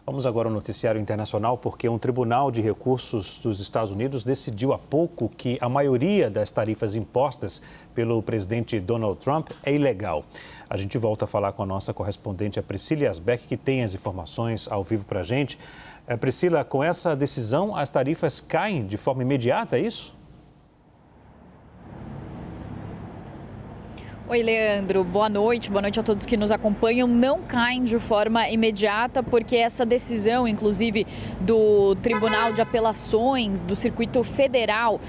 Vamos agora ao noticiário internacional, porque um tribunal de recursos dos Estados Unidos decidiu há pouco que a maioria das tarifas impostas pelo presidente Donald Trump é ilegal. A gente volta a falar com a nossa correspondente, a Priscila Yazbek, que tem as informações ao vivo para a gente. Priscila, com essa decisão, as tarifas caem de forma imediata, é isso? Oi, Leandro. Boa noite a todos que nos acompanham. Não caem de forma imediata, porque essa decisão, inclusive, do Tribunal de Apelações do Circuito Federal,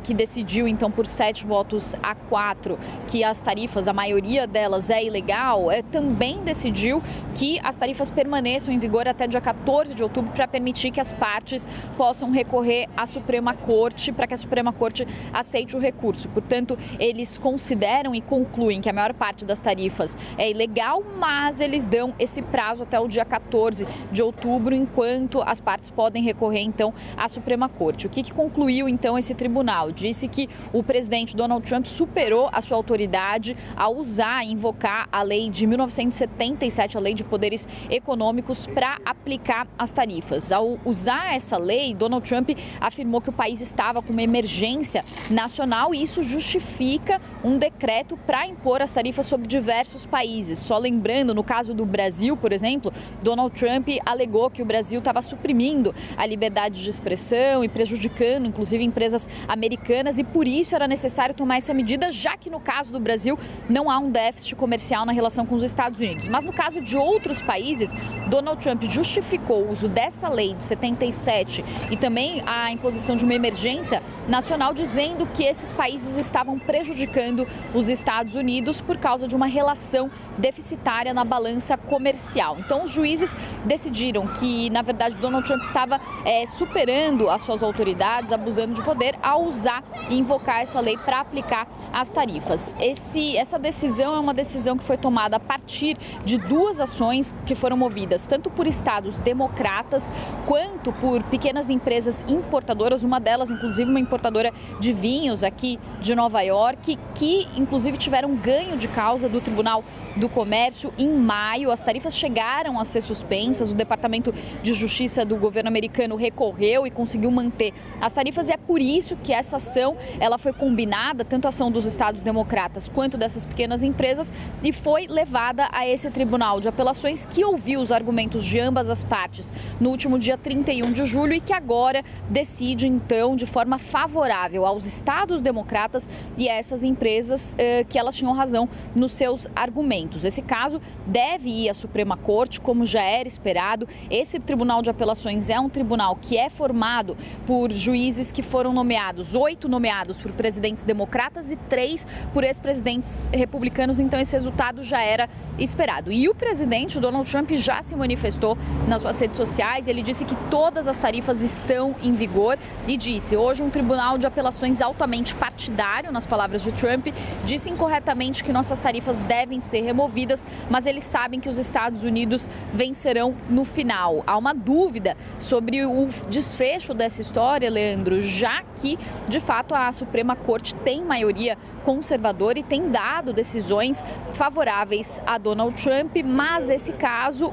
que decidiu, então, por 7 votos a 4, que as tarifas, a maioria delas é ilegal, também decidiu que as tarifas permaneçam em vigor até dia 14 de outubro para permitir que as partes possam recorrer à Suprema Corte, para que a Suprema Corte aceite o recurso. Portanto, eles consideram e concluem que a maior parte das tarifas é ilegal, mas eles dão esse prazo até o dia 14 de outubro, enquanto as partes podem recorrer, então, à Suprema Corte. O que concluiu, então, esse tribunal? Disse que o presidente Donald Trump superou a sua autoridade ao usar e invocar a lei de 1977, a lei de poderes econômicos, para aplicar as tarifas. Ao usar essa lei, Donald Trump afirmou que o país estava com uma emergência nacional e isso justifica um decreto para impor as tarifas sobre diversos países. Só lembrando, no caso do Brasil, por exemplo, Donald Trump alegou que o Brasil estava suprimindo a liberdade de expressão e prejudicando, inclusive, empresas americanas, e por isso era necessário tomar essa medida, já que no caso do Brasil não há um déficit comercial na relação com os Estados Unidos. Mas no caso de outros países, Donald Trump justificou o uso dessa lei de 77 e também a imposição de uma emergência nacional, dizendo que esses países estavam prejudicando os Estados Unidos por causa de uma relação deficitária na balança comercial. Então, os juízes decidiram que, na verdade, Donald Trump estava superando as suas autoridades, abusando de poder, ao usar e invocar essa lei para aplicar as tarifas. Essa decisão é uma decisão que foi tomada a partir de duas ações que foram movidas tanto por estados democratas quanto por pequenas empresas importadoras, uma delas, inclusive, uma importadora de vinhos aqui de Nova York, que, inclusive, tiveram ganho de causa do Tribunal do Comércio em maio. As tarifas chegaram a ser suspensas, o Departamento de Justiça do governo americano recorreu e conseguiu manter as tarifas, e é por isso que essa ação ela foi combinada, tanto a ação dos estados democratas quanto dessas pequenas empresas, e foi levada a esse Tribunal de Apelações, que ouviu os argumentos de ambas as partes no último dia 31 de julho e que agora decide, então, de forma favorável aos estados democratas e a essas empresas que elas tinham razão nos seus argumentos. Esse caso deve ir à Suprema Corte, como já era esperado. Esse Tribunal de Apelações é um tribunal que é formado por juízes que foram nomeados, 8 nomeados por presidentes democratas e 3 por ex-presidentes republicanos, então esse resultado já era esperado. E o presidente Donald Trump já se manifestou nas suas redes sociais. Ele disse que todas as tarifas estão em vigor e disse: hoje um Tribunal de Apelações altamente partidário, nas palavras de Trump, disse incorretamente que nossas tarifas devem ser removidas, mas eles sabem que os Estados Unidos vencerão no final. Há uma dúvida sobre o desfecho dessa história, Leandro, já que, de fato, a Suprema Corte tem maioria conservadora e tem dado decisões favoráveis a Donald Trump, mas esse caso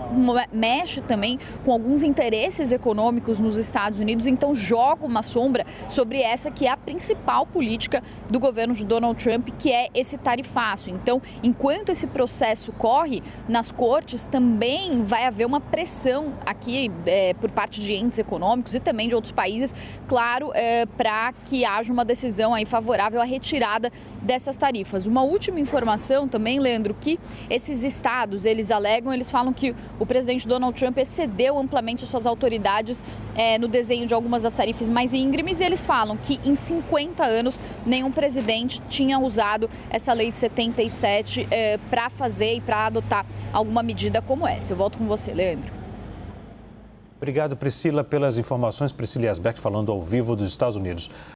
mexe também com alguns interesses econômicos nos Estados Unidos, então joga uma sombra sobre essa que é a principal política do governo de Donald Trump, que é esse tarifaço. Então, enquanto esse processo corre nas cortes, também vai haver uma pressão aqui por parte de entes econômicos e também de outros países, claro, para que haja uma decisão aí favorável à retirada dessas tarifas. Uma última informação também, Leandro, que esses estados, eles alegam, eles falam que o presidente Donald Trump excedeu amplamente suas autoridades no desenho de algumas das tarifas mais íngremes, e eles falam que em 50 anos nenhum presidente tinha usado essa lei de 77 para fazer e para adotar alguma medida como essa. Eu volto com você, Leandro. Obrigado, Priscila, pelas informações. Priscila Yazbek falando ao vivo dos Estados Unidos.